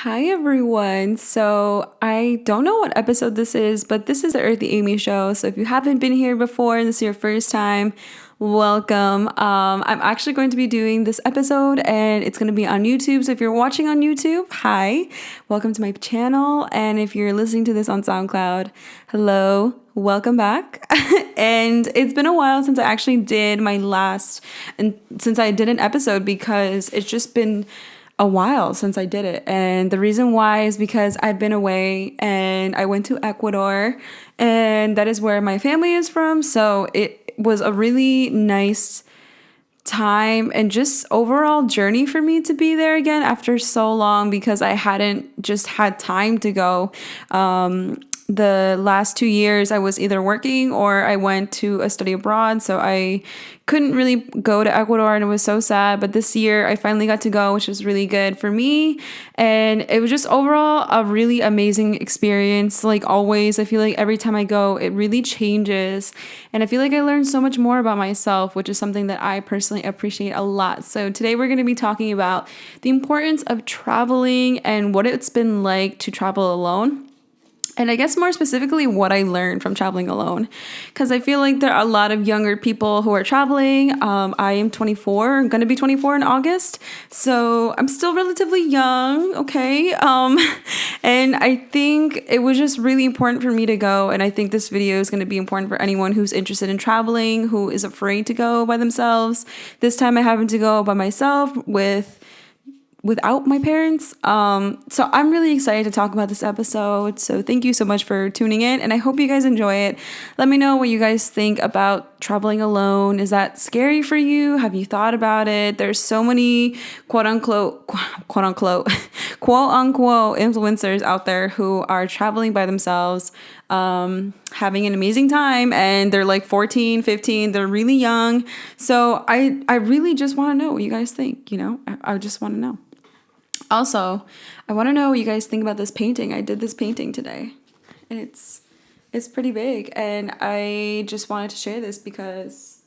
Hi everyone. So I don't know what episode this is, but this is the Earthy Amy show. So if you haven't been here before and this is your first time, welcome. I'm actually going to be doing this episode and it's going to be on YouTube. So if you're watching on YouTube, hi, welcome to my channel. And if you're listening to this on SoundCloud, hello, welcome back. And it's been a while since I actually did my last and since I did an episode because it's just been a while since I did it. And the reason why is because I've been away and I went to Ecuador, and that is where my family is from. So it was a really nice time and just overall journey for me to be there again after so long because I hadn't just had time to go. The last 2 years I was either working or I went to a study abroad, so I couldn't really go to Ecuador and it was so sad. But this year I finally got to go, which was really good for me, and it was just overall a really amazing experience. Like always, I feel like every time I go it really changes, and I feel like I learned so much more about myself, which is something that I personally appreciate a lot. So today we're going to be talking about the importance of traveling and what it's been like to travel alone. And I guess more specifically, what I learned from traveling alone. Because I feel like there are a lot of younger people who are traveling. I am 24. I'm going to be 24 in August. So I'm still relatively young, okay? And I think it was just really important for me to go. And I think this video is going to be important for anyone who's interested in traveling, who is afraid to go by themselves. This time I happened to go by myself without my parents. So I'm really excited to talk about this episode. So thank you so much for tuning in, and I hope you guys enjoy it. Let me know what you guys think about traveling alone. Is that scary for you? Have you thought about it? There's so many quote unquote quote unquote influencers out there who are traveling by themselves, having an amazing time, and they're like 14, 15, they're really young. So I really just want to know what you guys think, I just want to know. Also, I want to know what you guys think about this painting. I did this painting today, and it's pretty big, and I just wanted to share this because,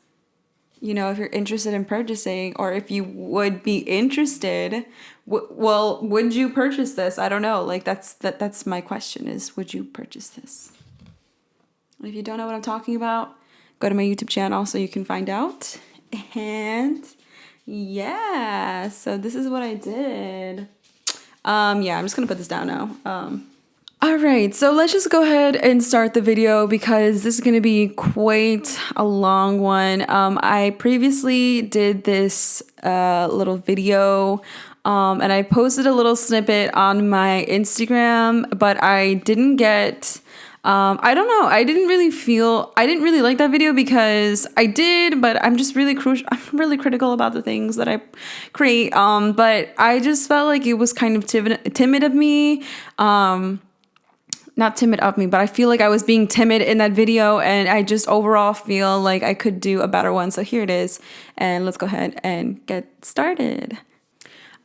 if you're interested in purchasing, or if you would be interested, would you purchase this? I don't know. Like that's my question is, would you purchase this? If you don't know what I'm talking about, go to my YouTube channel so you can find out. And yeah, so this is what I did. I'm just gonna put this down now. All right, so let's just go ahead and start the video because this is gonna be quite a long one. I previously did this little video, and I posted a little snippet on my Instagram, but I didn't get. I don't know. I didn't really like that video because I did, but I'm just really I'm really critical about the things that I create. But I just felt like it was kind of timid of me. Not timid of me, but I feel like I was being timid in that video, and I just overall feel like I could do a better one. So here it is, and let's go ahead and get started.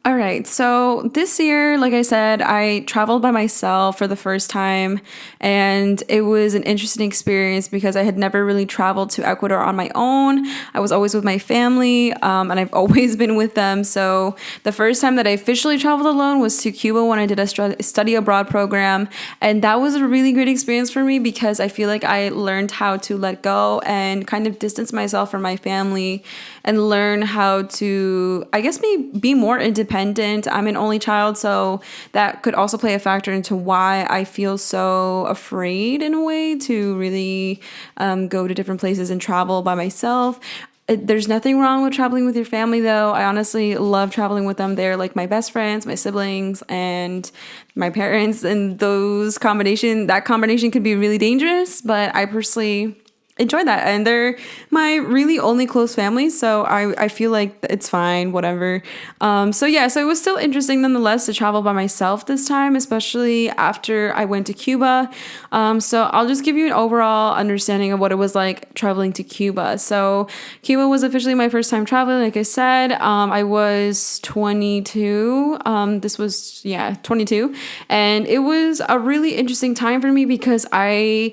All right, so this year, like I said, I traveled by myself for the first time, and it was an interesting experience because I had never really traveled to Ecuador on my own. I was always with my family, and I've always been with them. So the first time that I officially traveled alone was to Cuba when I did a study abroad program, and that was a really great experience for me because I feel like I learned how to let go and kind of distance myself from my family and learn how to, I guess, be more independent. I'm an only child, so that could also play a factor into why I feel so afraid in a way to really go to different places and travel by myself. There's nothing wrong with traveling with your family, though. I honestly love traveling with them. They're like my best friends, my siblings, and my parents, and that combination could be really dangerous, but I personally enjoy that, and they're my really only close family, so I feel like it's fine, whatever. So it was still interesting nonetheless to travel by myself this time, especially after I went to Cuba. So I'll just give you an overall understanding of what it was like traveling to Cuba. So Cuba was officially my first time traveling, like I said. I was 22. This was 22, and it was a really interesting time for me because I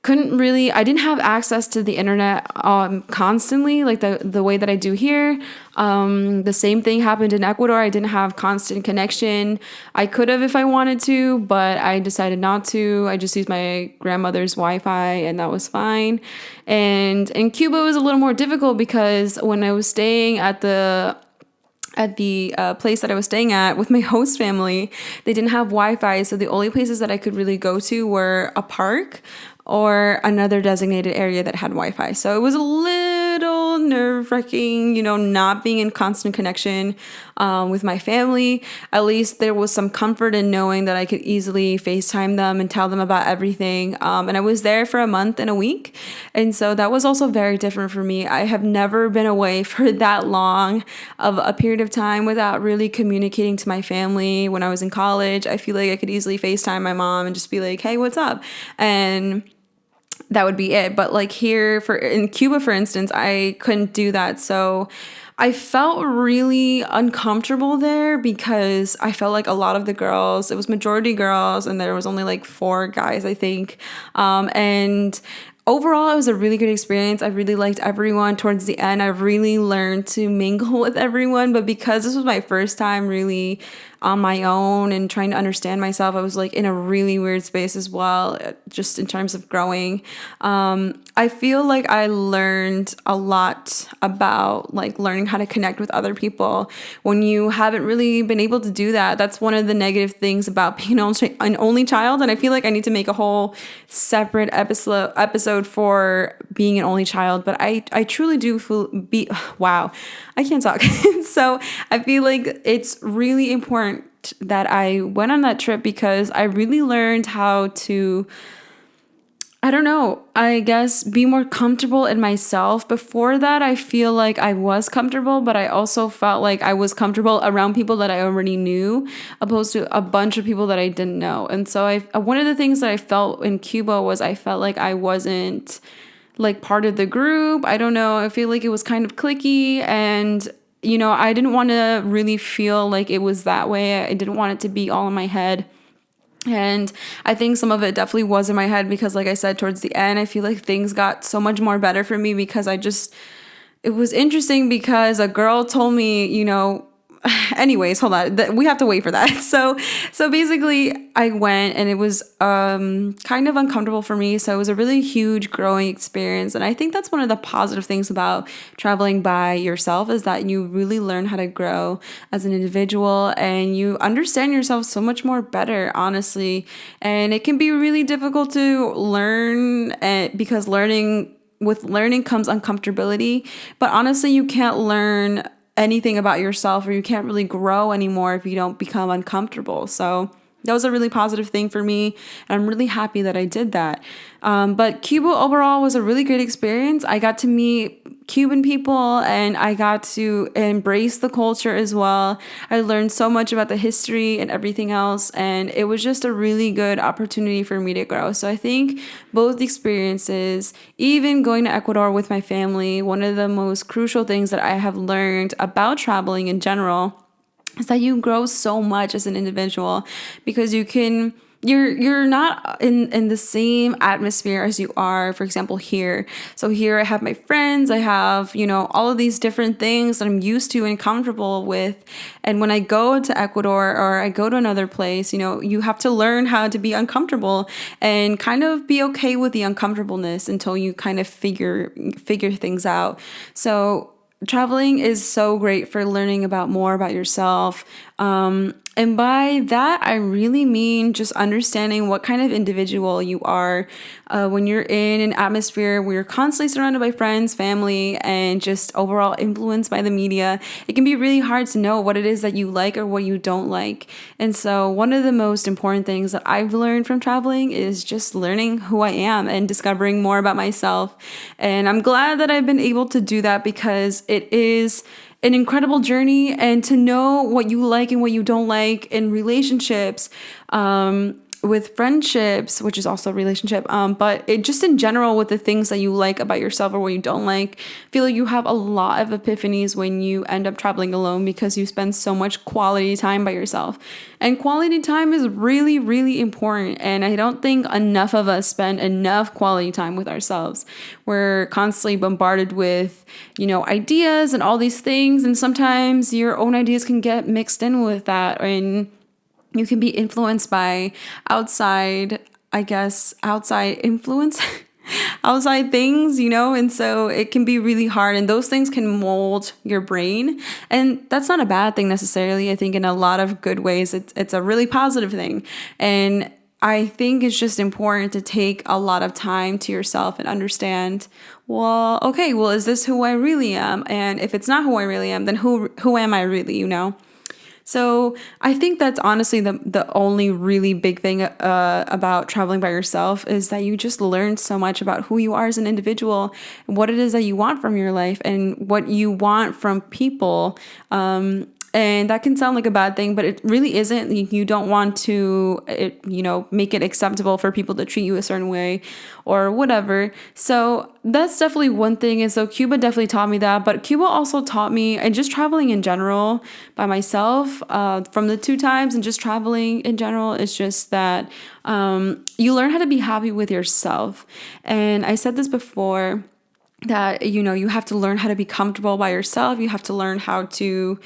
I didn't have access to the internet constantly, like the way that I do here. The same thing happened in Ecuador. I didn't have constant connection. I could have if I wanted to, but I decided not to. I just used my grandmother's Wi-Fi, and that was fine. And in Cuba, it was a little more difficult because when I was staying at the place that I was staying at with my host family, they didn't have Wi-Fi. So the only places that I could really go to were a park or another designated area that had Wi-Fi. So it was a little nerve-wracking, not being in constant connection with my family. At least there was some comfort in knowing that I could easily FaceTime them and tell them about everything. And I was there for a month and a week. And so that was also very different for me. I have never been away for that long of a period of time without really communicating to my family. When I was in college, I feel like I could easily FaceTime my mom and just be like, hey, what's up? And that would be it. But like in Cuba, for instance, I couldn't do that. So I felt really uncomfortable there because I felt like a lot of the girls, it was majority girls, and there was only like 4 guys, I think. And overall, it was a really good experience. I really liked everyone. Towards the end, I really learned to mingle with everyone. But because this was my first time really on my own and trying to understand myself, I was like in a really weird space as well, just in terms of growing. I feel like I learned a lot about like learning how to connect with other people when you haven't really been able to do that. That's one of the negative things about being an only child. And I feel like I need to make a whole separate episode for being an only child. But I truly do wow, I can't talk. So I feel like it's really important that I went on that trip because I really learned how to, I don't know, I guess be more comfortable in myself. Before that, I feel like I was comfortable, but I also felt like I was comfortable around people that I already knew, opposed to a bunch of people that I didn't know. And so one of the things that I felt in Cuba was I felt like I wasn't like part of the group. I don't know. I feel like it was kind of cliquey, and I didn't want to really feel like it was that way. I didn't want it to be all in my head. And I think some of it definitely was in my head because, like I said, towards the end, I feel like things got so much more better for me because it was interesting because a girl told me, anyways, hold on. We have to wait for that. So basically I went and it was kind of uncomfortable for me. So it was a really huge growing experience. And I think that's one of the positive things about traveling by yourself is that you really learn how to grow as an individual and you understand yourself so much more better, honestly. And it can be really difficult to learn because with learning comes uncomfortability. But honestly, you can't learn anything about yourself or you can't really grow anymore if you don't become uncomfortable. So that was a really positive thing for me. And I'm really happy that I did that. But Cuba overall was a really great experience. I got to meet Cuban people and I got to embrace the culture as well. I learned so much about the history and everything else. And it was just a really good opportunity for me to grow. So I think both experiences, even going to Ecuador with my family, one of the most crucial things that I have learned about traveling in general is that you grow so much as an individual because you're not in the same atmosphere as you are, for example, here. So here I have my friends, I have, all of these different things that I'm used to and comfortable with. And when I go to Ecuador or I go to another place, you have to learn how to be uncomfortable and kind of be okay with the uncomfortableness until you kind of figure things out. So traveling is so great for learning more about yourself. And by that, I really mean just understanding what kind of individual you are when you're in an atmosphere where you're constantly surrounded by friends, family, and just overall influenced by the media. It can be really hard to know what it is that you like or what you don't like. And so one of the most important things that I've learned from traveling is just learning who I am and discovering more about myself. And I'm glad that I've been able to do that because it is an incredible journey, and to know what you like and what you don't like in relationships, with friendships, which is also a relationship, but it just in general with the things that you like about yourself or what you don't like, I feel like you have a lot of epiphanies when you end up traveling alone because you spend so much quality time by yourself. And quality time is really, really important. And I don't think enough of us spend enough quality time with ourselves. We're constantly bombarded with, ideas and all these things. And sometimes your own ideas can get mixed in with that. And you can be influenced by outside, outside influence, outside things, and so it can be really hard. And those things can mold your brain. And that's not a bad thing necessarily. I think in a lot of good ways, it's a really positive thing. And I think it's just important to take a lot of time to yourself and understand, is this who I really am? And if it's not who I really am, then who am I really? So I think that's honestly the only really big thing about traveling by yourself is that you just learn so much about who you are as an individual, and what it is that you want from your life and what you want from people. And that can sound like a bad thing, but it really isn't. You don't want to, make it acceptable for people to treat you a certain way or whatever. So that's definitely one thing. And so Cuba definitely taught me that. But Cuba also taught me, and just traveling in general by myself from the 2 times and just traveling in general, it's just that you learn how to be happy with yourself. And I said this before, that you have to learn how to be comfortable by yourself. You have to learn how to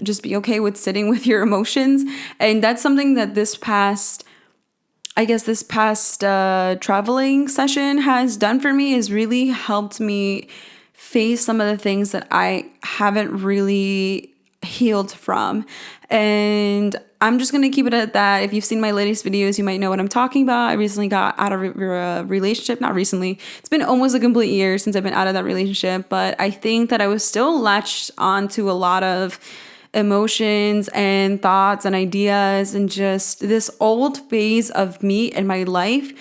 just be okay with sitting with your emotions. And that's something that this past traveling session has done for me, is really helped me face some of the things that I haven't really healed from. And I'm just going to keep it at that. If you've seen my latest videos, you might know what I'm talking about. I recently got out of a relationship. Not recently. It's been almost a complete year since I've been out of that relationship. But I think that I was still latched onto a lot of emotions and thoughts and ideas and just this old phase of me in my life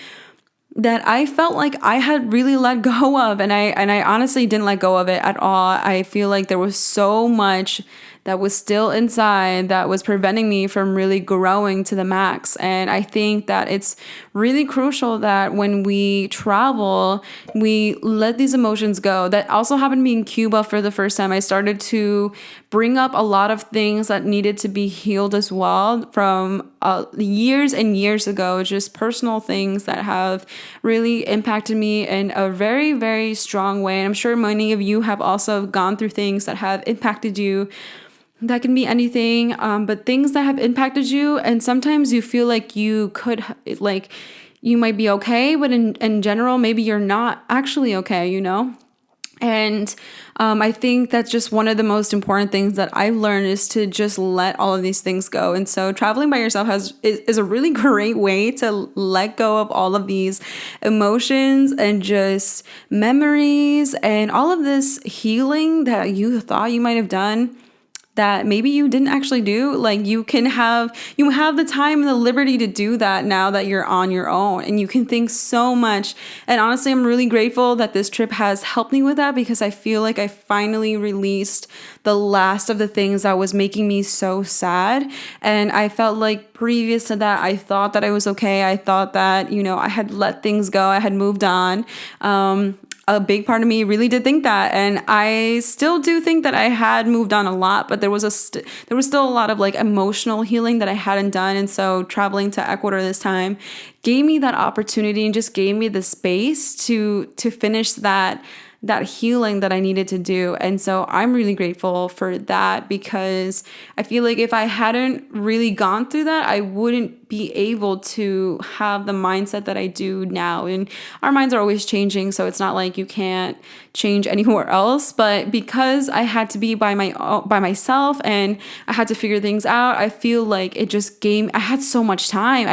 that I felt like I had really let go of. And I honestly didn't let go of it at all. I feel like there was so much that was still inside that was preventing me from really growing to the max. And I think that it's really crucial that when we travel, we let these emotions go. That also happened to me in Cuba for the first time. I started to bring up a lot of things that needed to be healed as well from years and years ago, just personal things that have really impacted me in a very, very strong way. And I'm sure many of you have also gone through things that have impacted you. That can be anything, but things that have impacted you. And sometimes you feel like you might be okay, but in general, maybe you're not actually okay, And I think that's just one of the most important things that I've learned, is to just let all of these things go. And so traveling by yourself is a really great way to let go of all of these emotions and just memories and all of this healing that you thought you might have done that maybe you didn't actually do. Like you have the time and the liberty to do that now that you're on your own, and you can think so much. And honestly, I'm really grateful that this trip has helped me with that, because I feel like I finally released the last of the things that was making me so sad. And I felt like previous to that, I thought that I was okay. I thought that, I had let things go. I had moved on. A big part of me really did think that, and I still do think that I had moved on a lot, but there was still a lot of like emotional healing that I hadn't done. And so traveling to Ecuador this time gave me that opportunity and just gave me the space to finish that healing that I needed to do. And so I'm really grateful for that, because I feel like if I hadn't really gone through that, I wouldn't be able to have the mindset that I do now. And our minds are always changing, so it's not like you can't change anywhere else. But because I had to be by myself and I had to figure things out, I feel like I had so much time.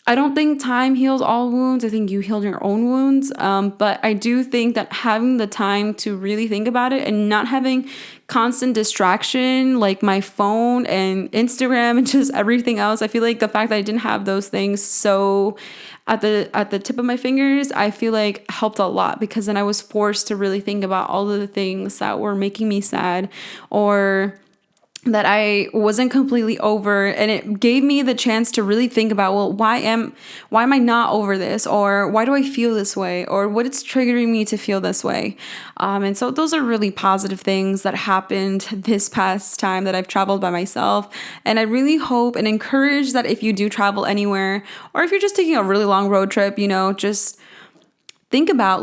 I don't think time heals all wounds. I think you heal your own wounds. But I do think that having the time to really think about it and not having constant distraction like my phone and Instagram and just everything else, I feel like the fact that I didn't have those things so at the tip of my fingers, I feel like helped a lot, because then I was forced to really think about all of the things that were making me sad, or that I wasn't completely over, and it gave me the chance to really think about, well, why am I not over this, or why do I feel this way, or what is triggering me to feel this way. And so those are really positive things that happened this past time that I've traveled by myself. And I really hope and encourage that if you do travel anywhere, or if you're just taking a really long road trip, just think about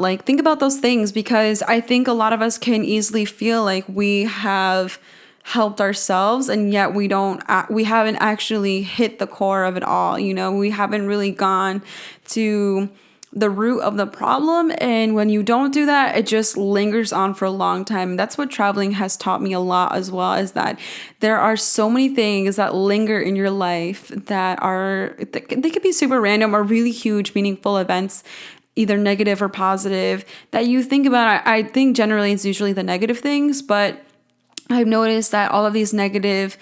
those things, because I think a lot of us can easily feel like we have helped ourselves, and yet we haven't actually hit the core of it all. We haven't really gone to the root of the problem, and when you don't do that, it just lingers on for a long time. And that's what traveling has taught me a lot as well, is that there are so many things that linger in your life that they could be super random or really huge meaningful events, either negative or positive, that you think about. I think generally it's usually the negative things, but I've noticed that all of these negative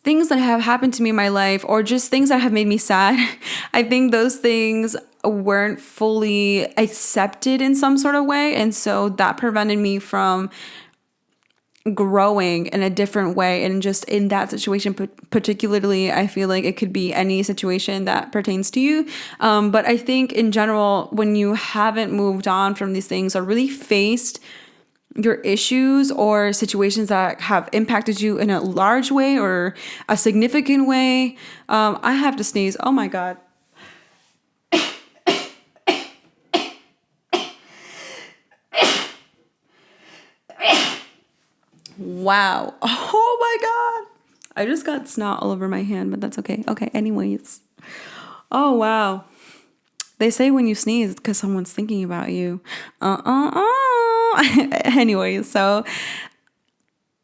things that have happened to me in my life, or just things that have made me sad, I think those things weren't fully accepted in some sort of way. And so that prevented me from growing in a different way. And just in that situation, particularly, I feel like it could be any situation that pertains to you. But I think in general, when you haven't moved on from these things, or really faced your issues or situations that have impacted you in a large way or a significant way. I have to sneeze. Oh my God. Wow. Oh my God. I just got snot all over my hand, but that's okay. Okay, anyways. Oh, wow. They say when you sneeze, it's because someone's thinking about you. Anyways, so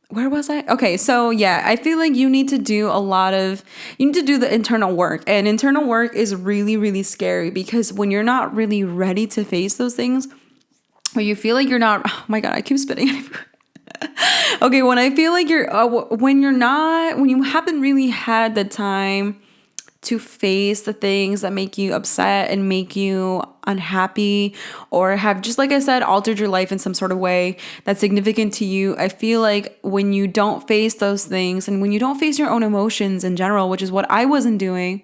where was I? Okay, so yeah, I feel like you need to do the internal work. And internal work is really, really scary, because when you're not really ready to face those things, or you feel like you're not, oh my God, I keep spitting. Okay, when I feel like when you haven't really had the time to face the things that make you upset and make you unhappy, or have, just like I said, altered your life in some sort of way that's significant to you. I feel like when you don't face those things, and when you don't face your own emotions in general, which is what I wasn't doing,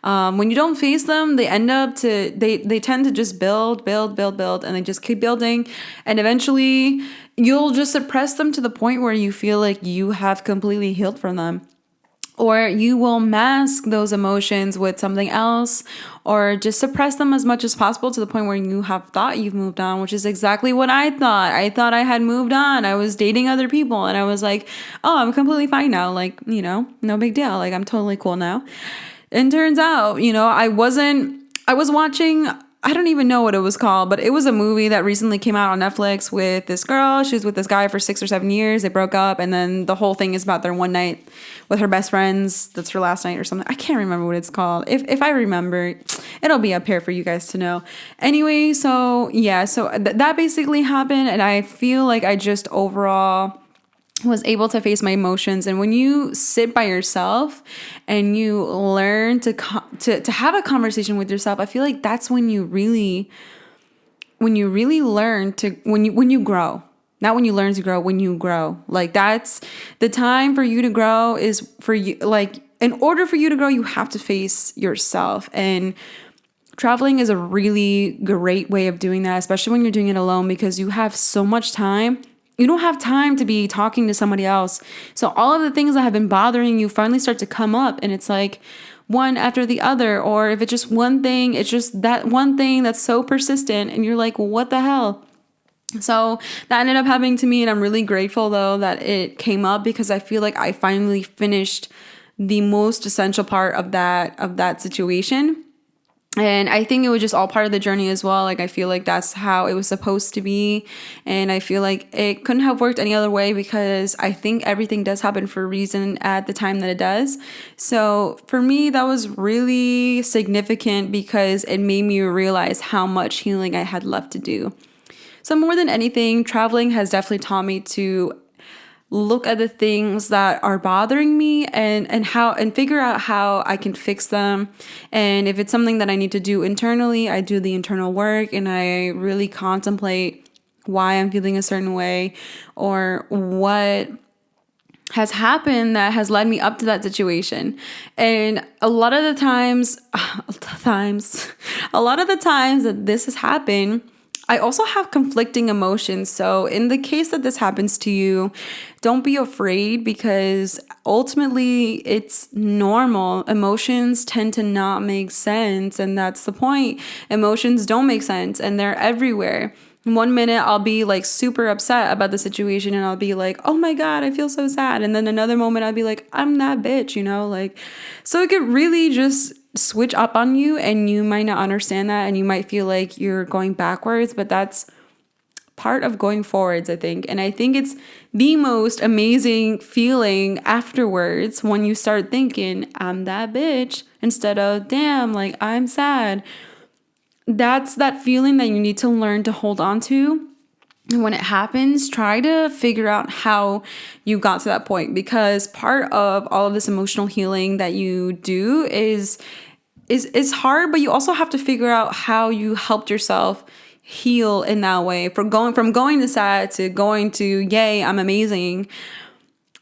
when you don't face them, they tend to just build, and they just keep building. And eventually you'll just suppress them to the point where you feel like you have completely healed from them. Or you will mask those emotions with something else, or just suppress them as much as possible to the point where you have thought you've moved on, which is exactly what I thought. I thought I had moved on. I was dating other people, and I was like, oh, I'm completely fine now. Like, no big deal. Like, I'm totally cool now. And turns out, I was watching, I don't even know what it was called, but it was a movie that recently came out on Netflix with this girl. She was with this guy for 6 or 7 years. They broke up, and then the whole thing is about their one night with her best friends. That's her last night or something. I can't remember what it's called. If I remember, it'll be up here for you guys to know. Anyway, so yeah, that basically happened, and I feel like I just overall was able to face my emotions. And when you sit by yourself and you learn to have a conversation with yourself, I feel like that's when you really learn to, when you grow. Not when you learn to grow, when you grow. Like, that's the time for you to grow, is for you. Like, in order for you to grow, you have to face yourself. And traveling is a really great way of doing that, especially when you're doing it alone, because you have so much time. You don't have time to be talking to somebody else. So all of the things that have been bothering you finally start to come up, and it's like one after the other. Or if it's just one thing, it's just that one thing that's so persistent, and you're like, what the hell? So that ended up happening to me, and I'm really grateful though that it came up, because I feel like I finally finished the most essential part of that situation. And I think it was just all part of the journey as well. Like, I feel like that's how it was supposed to be. And I feel like it couldn't have worked any other way, because I think everything does happen for a reason at the time that it does. So for me, that was really significant, because it made me realize how much healing I had left to do. So more than anything, traveling has definitely taught me to look at the things that are bothering me, and figure out how I can fix them. And if it's something that I need to do internally, I do the internal work, and I really contemplate why I'm feeling a certain way, or what has happened that has led me up to that situation. And a lot of the times, a lot of the times that this has happened, I also have conflicting emotions. So in the case that this happens to you, don't be afraid, because ultimately it's normal. Emotions tend to not make sense, and that's the point. Emotions don't make sense, and they're everywhere. One minute I'll be like super upset about the situation and I'll be like, oh my God, I feel so sad. And then another moment I'll be like, I'm that bitch, like, so it could really just switch up on you, and you might not understand that, and you might feel like you're going backwards, but that's part of going forwards, I think. And I think it's the most amazing feeling afterwards when you start thinking, I'm that bitch, instead of, damn, like, I'm sad. That's that feeling that you need to learn to hold on to. And when it happens, try to figure out how you got to that point, because part of all of this emotional healing that you do is hard, but you also have to figure out how you helped yourself heal in that way. From going to sad to going to yay, I'm amazing.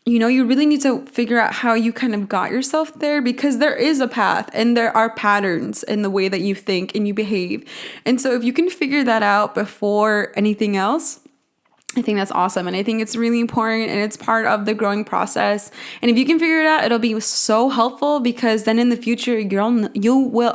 You really need to figure out how you kind of got yourself there, because there is a path and there are patterns in the way that you think and you behave. And so if you can figure that out before anything else, I think that's awesome. And I think it's really important, and it's part of the growing process. And if you can figure it out, it'll be so helpful, because then in the future, you will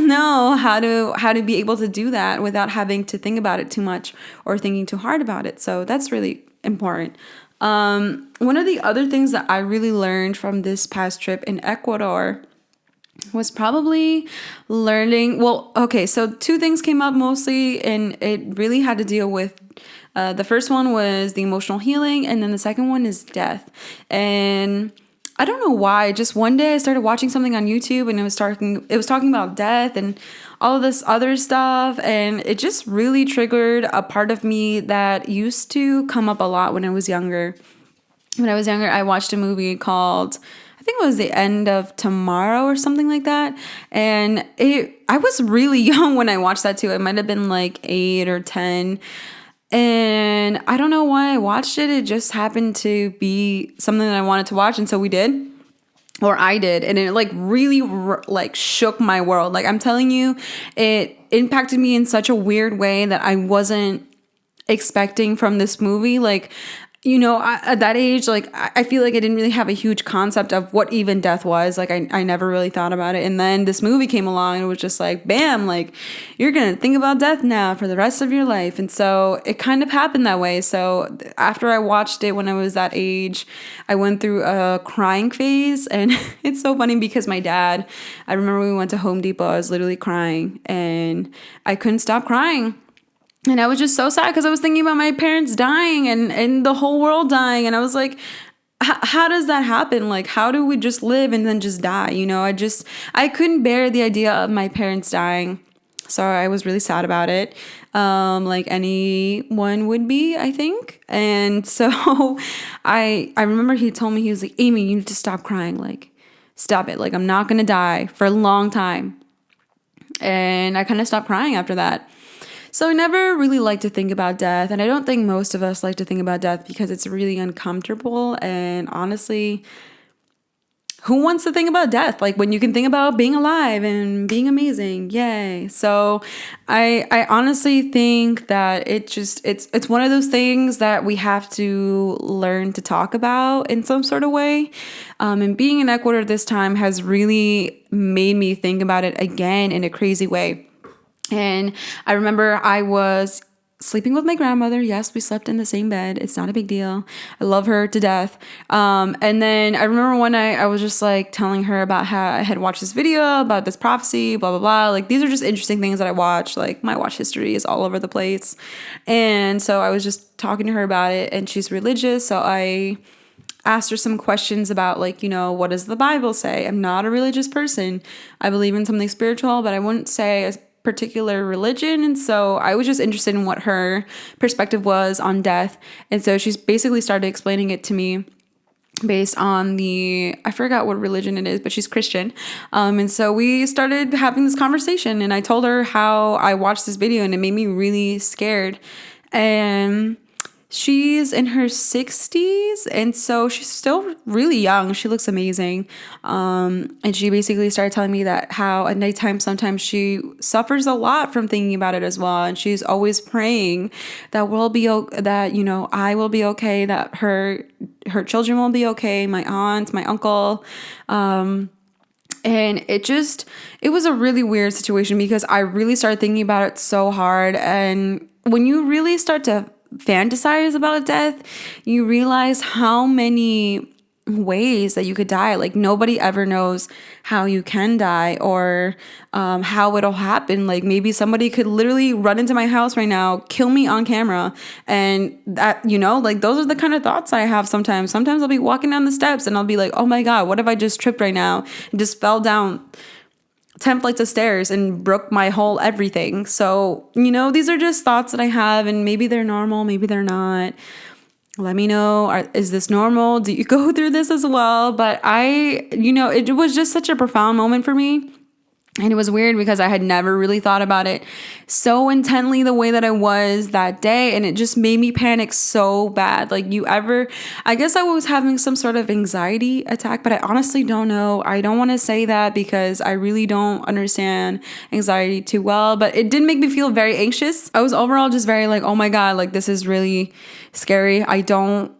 know how to be able to do that without having to think about it too much or thinking too hard about it. So that's really important. One of the other things that I really learned from this past trip in Ecuador was probably learning. Well, okay, so two things came up mostly, and it really had to deal with. The first one was the emotional healing, and then the second one is death. And I don't know why. Just one day I started watching something on YouTube, and it was talking about death and all of this other stuff, and it just really triggered a part of me that used to come up a lot when I was younger. When I was younger, I watched a movie called, I think it was The End of Tomorrow or something like that. And I was really young when I watched that too. It might have been like 8 or 10. And I don't know why I watched it. It just happened to be something that I wanted to watch. And so we did, or I did. And it like really like shook my world. Like, I'm telling you, it impacted me in such a weird way that I wasn't expecting from this movie. Like, at that age, like, I feel like I didn't really have a huge concept of what even death was. Like, I never really thought about it. And then this movie came along, and it was just like, bam, like, you're going to think about death now for the rest of your life. And so it kind of happened that way. So after I watched it when I was that age, I went through a crying phase. And it's so funny, because my dad, I remember we went to Home Depot, I was literally crying, and I couldn't stop crying. And I was just so sad, because I was thinking about my parents dying and the whole world dying. And I was like, how does that happen? Like, how do we just live and then just die? I couldn't bear the idea of my parents dying. So I was really sad about it. Like anyone would be, I think. And so I remember he told me, he was like, Amy, you need to stop crying. Like, stop it. Like, I'm not going to die for a long time. And I kind of stopped crying after that. So I never really like to think about death, and I don't think most of us like to think about death, because it's really uncomfortable. And honestly, who wants to think about death? Like, when you can think about being alive and being amazing, yay. So I honestly think that it's one of those things that we have to learn to talk about in some sort of way. And being in Ecuador this time has really made me think about it again in a crazy way. And I remember I was sleeping with my grandmother. Yes, we slept in the same bed. It's not a big deal. I love her to death. And then I remember one night I was just like telling her about how I had watched this video about this prophecy, blah, blah, blah. Like, these are just interesting things that I watch. Like, my watch history is all over the place. And so I was just talking to her about it, and she's religious. So I asked her some questions about, like, what does the Bible say? I'm not a religious person. I believe in something spiritual, but I wouldn't say a particular religion. And so I was just interested in what her perspective was on death. And so she's basically started explaining it to me based on I forgot what religion it is, but she's Christian. And so we started having this conversation, and I told her how I watched this video, and it made me really scared. And She's in her 60s, and so she's still really young. She looks amazing. And she basically started telling me that how at nighttime sometimes she suffers a lot from thinking about it as well. And she's always praying that that, you know, I will be okay, that her children will be okay, my aunt, my uncle. And it was a really weird situation because I really started thinking about it so hard. And when you really start to fantasize about death, you realize how many ways that you could die. Like nobody ever knows how you can die or how it'll happen. Like maybe somebody could literally run into my house right now, kill me on camera. And that, you know, like those are the kind of thoughts I have sometimes. Sometimes I'll be walking down the steps and I'll be like, oh my God, what if I just tripped right now and just fell down 10 flights of stairs and broke my whole everything. So, you know, these are just thoughts that I have, and maybe they're normal, maybe they're not. Let me know, is this normal? Do you go through this as well? But it was just such a profound moment for me. And it was weird because I had never really thought about it so intently the way that I was that day. And it just made me panic so bad. I guess I was having some sort of anxiety attack, but I honestly don't know. I don't want to say that because I really don't understand anxiety too well, but it did make me feel very anxious. I was overall just very like, oh my God, like this is really scary. I don't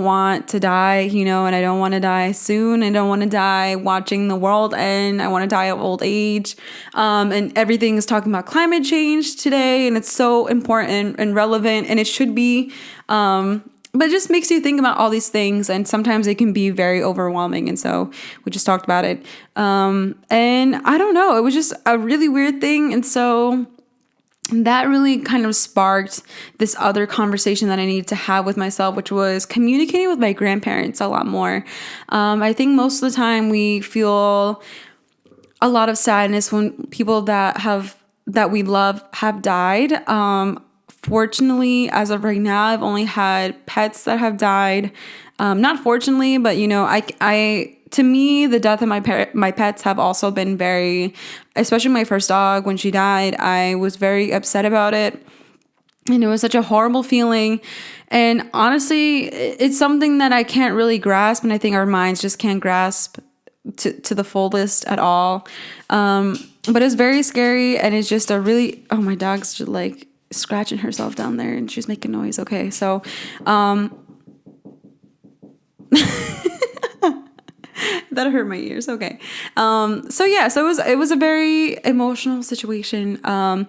want to die, you know, and I don't want to die soon. I don't want to die watching the world end. I want to die of old age. And everything is talking about climate change today, and it's so important and relevant, and it should be. But it just makes you think about all these things, and sometimes it can be very overwhelming. And so we just talked about it. And I don't know, it was just a really weird thing. And so that really kind of sparked this other conversation that I needed to have with myself, which was communicating with my grandparents a lot more. I think most of the time we feel a lot of sadness when people that we love have died. Fortunately, as of right now, I've only had pets that have died. Not fortunately, but you know, to me, the death of my pets have also been very, especially my first dog, when she died, I was very upset about it. And it was such a horrible feeling. And honestly, it's something that I can't really grasp. And I think our minds just can't grasp to the fullest at all. But it's very scary. And it's just my dog's just like scratching herself down there and she's making noise. Okay. So, that hurt my ears. Okay. So it was a very emotional situation. And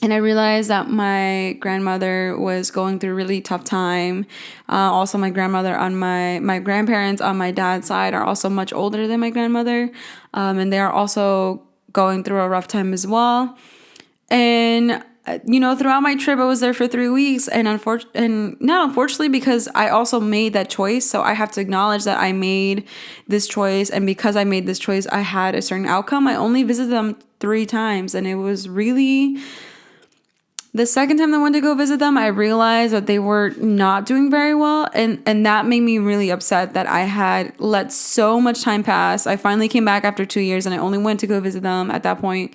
I realized that my grandmother was going through a really tough time. Also, my grandparents on my dad's side are also much older than my grandmother. And they are also going through a rough time as well. And you know, throughout my trip, I was there for 3 weeks, and not unfortunately, because I also made that choice. So I have to acknowledge that I made this choice, and because I made this choice, I had a certain outcome. I only visited them 3 times, and it was really the second time I went to go visit them, I realized that they were not doing very well, and that made me really upset that I had let so much time pass. I finally came back after 2 years, and I only went to go visit them at that point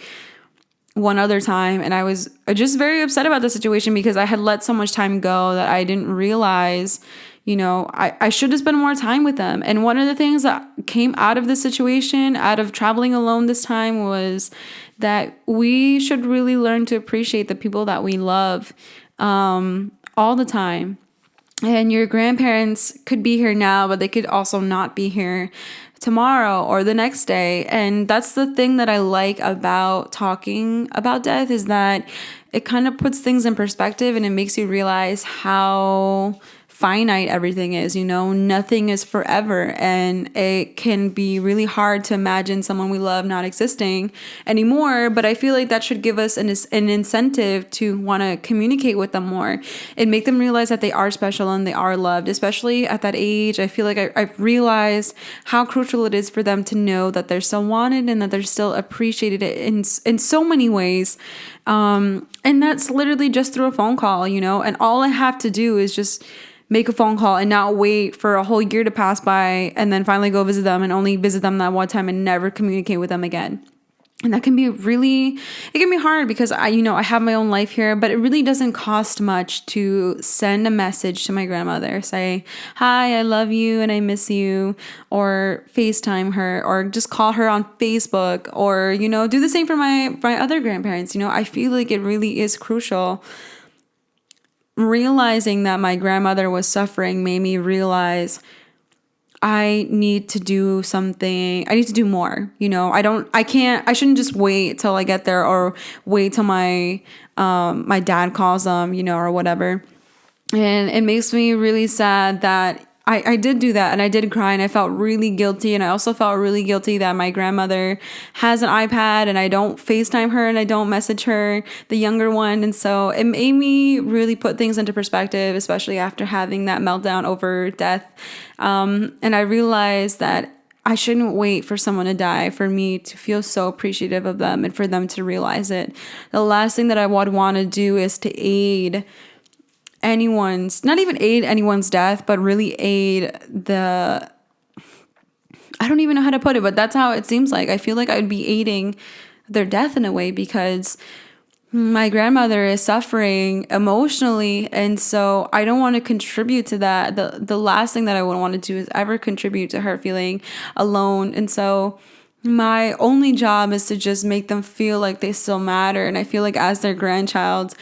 one other time, and I was just very upset about the situation because I had let so much time go that I didn't realize, you know, I should have spent more time with them. And one of the things that came out of this situation, out of traveling alone this time, was that we should really learn to appreciate the people that we love all the time. And your grandparents could be here now, but they could also not be here tomorrow or the next day. And that's the thing that I like about talking about death, is that it kind of puts things in perspective and it makes you realize how finite everything is. You know, nothing is forever, and it can be really hard to imagine someone we love not existing anymore. But I feel like that should give us an incentive to want to communicate with them more and make them realize that they are special and they are loved, especially at that age. I feel like I've realized how crucial it is for them to know that they're still wanted and that they're still appreciated in so many ways. And that's literally just through a phone call, you know, and all I have to do is just make a phone call and not wait for a whole year to pass by and then finally go visit them and only visit them that one time and never communicate with them again. And that can be it can be hard because I have my own life here, but it really doesn't cost much to send a message to my grandmother, say, hi, I love you and I miss you, or FaceTime her, or just call her on Facebook, or, do the same for my other grandparents. I feel like it really is crucial. Realizing that my grandmother was suffering made me realize I need to do something. I need to do more. I shouldn't just wait till I get there, or wait till my dad calls them, or whatever. And it makes me really sad that I did do that, and I did cry, and I felt really guilty. And I also felt really guilty that my grandmother has an iPad and I don't FaceTime her and I don't message her, the younger one. And so it made me really put things into perspective, especially after having that meltdown over death. And I realized that I shouldn't wait for someone to die for me to feel so appreciative of them and for them to realize it. The last thing that I would want to do is to not even aid anyone's death, but really aid I don't even know how to put it, but that's how it seems like. I feel like I would be aiding their death in a way, because my grandmother is suffering emotionally, and so I don't want to contribute to that. The last thing that I would want to do is ever contribute to her feeling alone. And so my only job is to just make them feel like they still matter. And I feel like as their grandchild,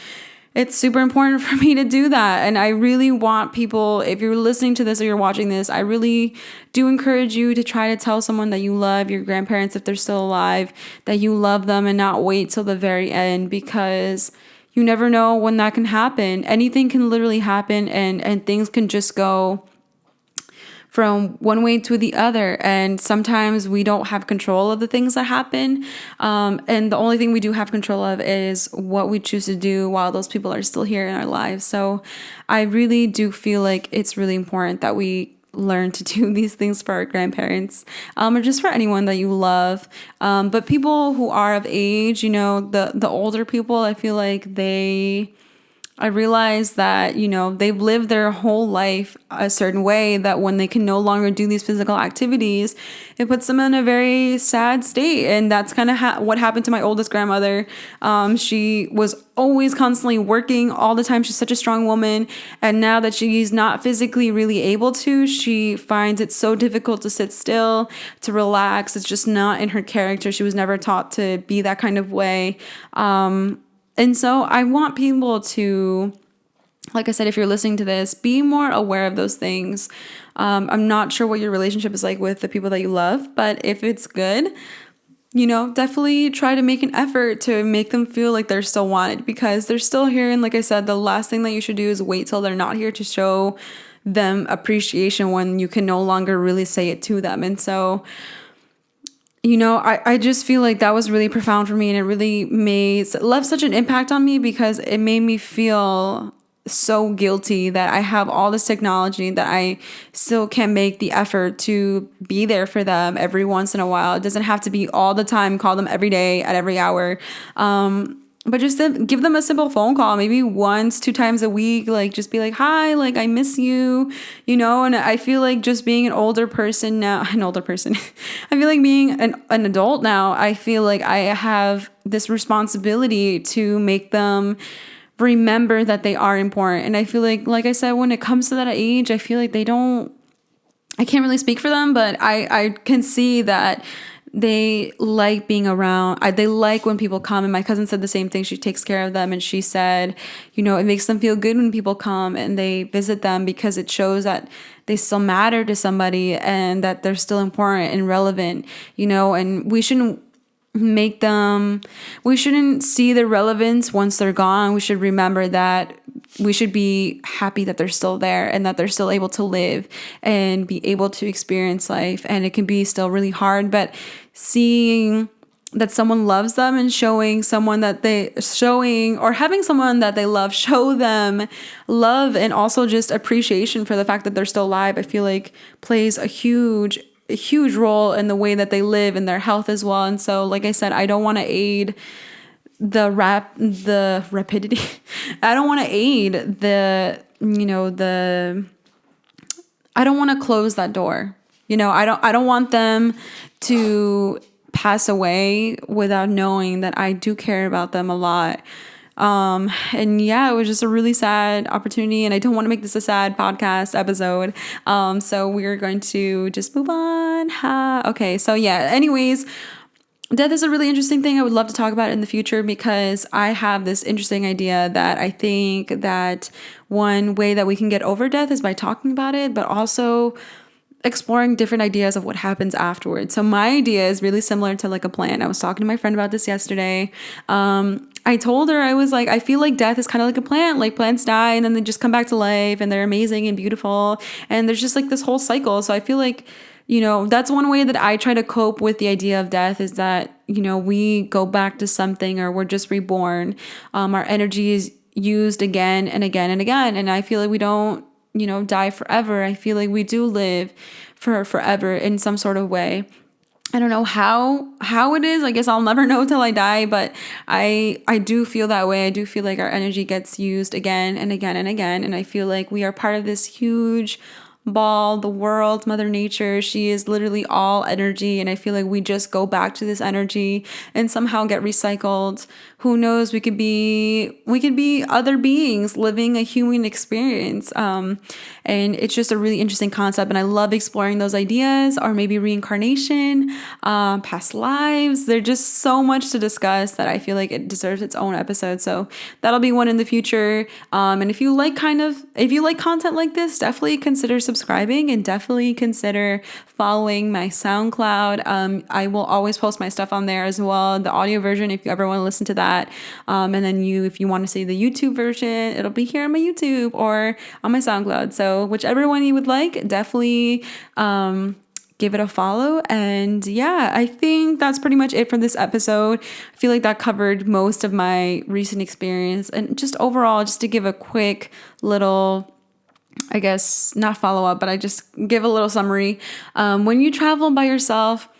it's super important for me to do that. And I really want people, if you're listening to this or you're watching this, I really do encourage you to try to tell someone that you love your grandparents, if they're still alive, that you love them, and not wait till the very end, because you never know when that can happen. Anything can literally happen, and things can just go from one way to the other. And sometimes we don't have control of the things that happen. And the only thing we do have control of is what we choose to do while those people are still here in our lives. So I really do feel like it's really important that we learn to do these things for our grandparents, or just for anyone that you love. But people who are of age, the older people, I feel like I realize that, they've lived their whole life a certain way, that when they can no longer do these physical activities, it puts them in a very sad state. And that's kind of what happened to my oldest grandmother. She was always constantly working all the time. She's such a strong woman. And now that she's not physically really able to, she finds it so difficult to sit still, to relax. It's just not in her character. She was never taught to be that kind of way. And so I want people to, like I said, if you're listening to this, be more aware of those things. I'm not sure what your relationship is like with the people that you love, but if it's good, definitely try to make an effort to make them feel like they're still wanted, because they're still here. And like I said, the last thing that you should do is wait till they're not here to show them appreciation when you can no longer really say it to them. And so I just feel like that was really profound for me, and it really left such an impact on me, because it made me feel so guilty that I have all this technology, that I still can make the effort to be there for them every once in a while. It doesn't have to be all the time, call them every day at every hour. But just to give them a simple phone call, maybe once, 2 times a week, like just be like, hi, like I miss you, and I feel like just being an older person now, I feel like being an adult now, I feel like I have this responsibility to make them remember that they are important. And I feel like I said, when it comes to that age, I feel like I can't really speak for them, but I can see that they like being around. They like when people come. And my cousin said the same thing. She takes care of them. And she said, it makes them feel good when people come and they visit them, because it shows that they still matter to somebody and that they're still important and relevant, and we shouldn't see the relevance once they're gone. We should remember that we should be happy that they're still there and that they're still able to live and be able to experience life. And it can be still really hard, but seeing that someone loves them and having someone that they love show them love, and also just appreciation for the fact that they're still alive, I feel like plays a huge role in the way that they live and their health as well. And so, like I said, I don't want to aid the rapidity. I don't want to aid I don't want to close that door. I don't want them to pass away without knowing that I do care about them a lot. And yeah, it was just a really sad opportunity, and I don't want to make this a sad podcast episode. So we're going to just move on. Okay. So yeah, anyways, death is a really interesting thing. I would love to talk about it in the future because I have this interesting idea that I think that one way that we can get over death is by talking about it, but also exploring different ideas of what happens afterwards. So my idea is really similar to like a plant. I was talking to my friend about this yesterday. I told her, I was like, I feel like death is kind of like a plant. Like plants die and then they just come back to life and they're amazing and beautiful. And there's just like this whole cycle. So I feel like, that's one way that I try to cope with the idea of death is that, we go back to something or we're just reborn. Our energy is used again and again and again. And I feel like we don't, die forever. I feel like we do live for forever in some sort of way. I don't know how it is. I guess I'll never know till I die, but I do feel that way. I do feel like our energy gets used again and again and again. And I feel like we are part of this huge ball, the world, Mother Nature. She is literally all energy. And I feel like we just go back to this energy and somehow get recycled. Who knows? We could be other beings living a human experience. And it's just a really interesting concept. And I love exploring those ideas, or maybe reincarnation, past lives. There's just so much to discuss that I feel like it deserves its own episode. So that'll be one in the future. And if you like content like this, definitely consider subscribing and definitely consider following my SoundCloud. I will always post my stuff on there as well. The audio version, if you ever want to listen to that. And then if you want to see the YouTube version, it'll be here on my YouTube or on my SoundCloud. So whichever one you would like, definitely give it a follow. And yeah, I think that's pretty much it for this episode. I feel like that covered most of my recent experience, and just overall, just to give a quick little, I guess, not follow up, but I just give a little summary. When you travel by yourself,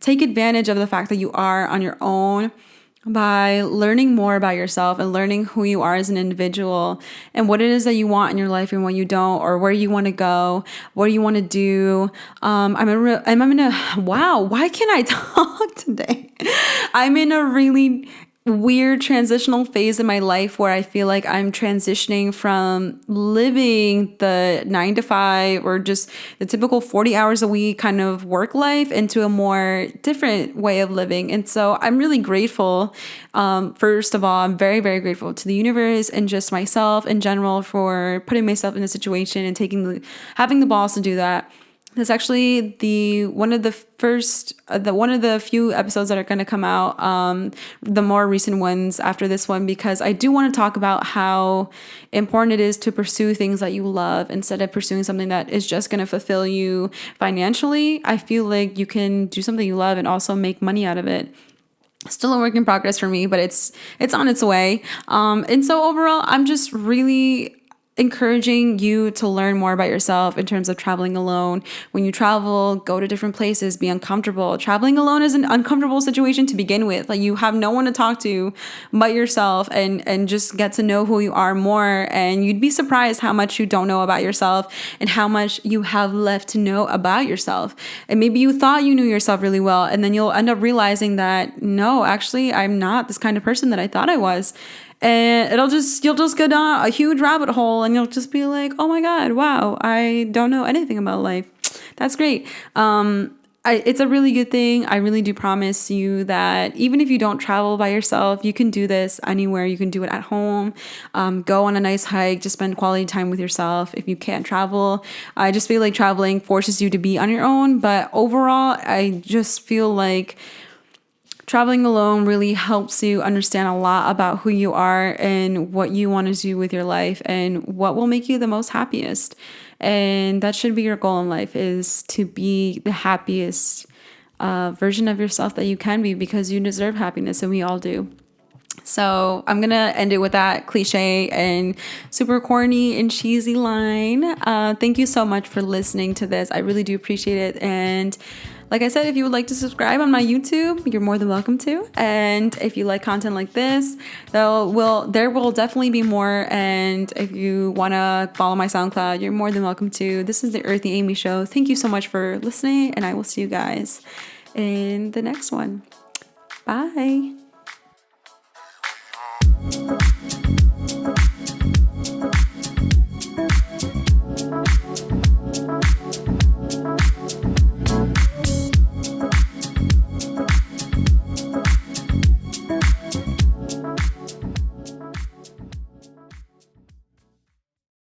take advantage of the fact that you are on your own by learning more about yourself and learning who you are as an individual and what it is that you want in your life and what you don't, or where you want to go, what you want to do. Wow, why can't I talk today? I'm in a really weird transitional phase in my life where I feel like I'm transitioning from living the 9 to 5 or just the typical 40 hours a week kind of work life into a more different way of living. And so I'm really grateful. First of all, I'm very, very grateful to the universe and just myself in general for putting myself in this situation and having the balls to do that. That's actually one of the few episodes that are going to come out, the more recent ones after this one, because I do want to talk about how important it is to pursue things that you love instead of pursuing something that is just going to fulfill you financially. I feel like you can do something you love and also make money out of it. Still a work in progress for me, but it's on its way. And so overall, I'm just really encouraging you to learn more about yourself in terms of traveling alone. When you travel, go to different places, be uncomfortable. Traveling alone is an uncomfortable situation to begin with. Like, you have no one to talk to but yourself, and just get to know who you are more. And you'd be surprised how much you don't know about yourself and how much you have left to know about yourself. And maybe you thought you knew yourself really well, and then you'll end up realizing that, no, actually, I'm not this kind of person that I thought I was. And you'll just go down a huge rabbit hole, and you'll just be like, oh my God, wow, I don't know anything about life. That's great. It's a really good thing. I really do promise you that even if you don't travel by yourself, you can do this anywhere. You can do it at home. Go on a nice hike, just spend quality time with yourself. If you can't travel, I just feel like traveling forces you to be on your own. But overall, I just feel like traveling alone really helps you understand a lot about who you are and what you want to do with your life and what will make you the most happiest. And that should be your goal in life, is to be the happiest version of yourself that you can be, because you deserve happiness, and we all do. So I'm going to end it with that cliche and super corny and cheesy line. Thank you so much for listening to this. I really do appreciate it. And like I said, if you would like to subscribe on my YouTube, you're more than welcome to. And if you like content like this, there will definitely be more. And if you want to follow my SoundCloud, you're more than welcome to. This is the Earthy Amy Show. Thank you so much for listening, and I will see you guys in the next one. Bye.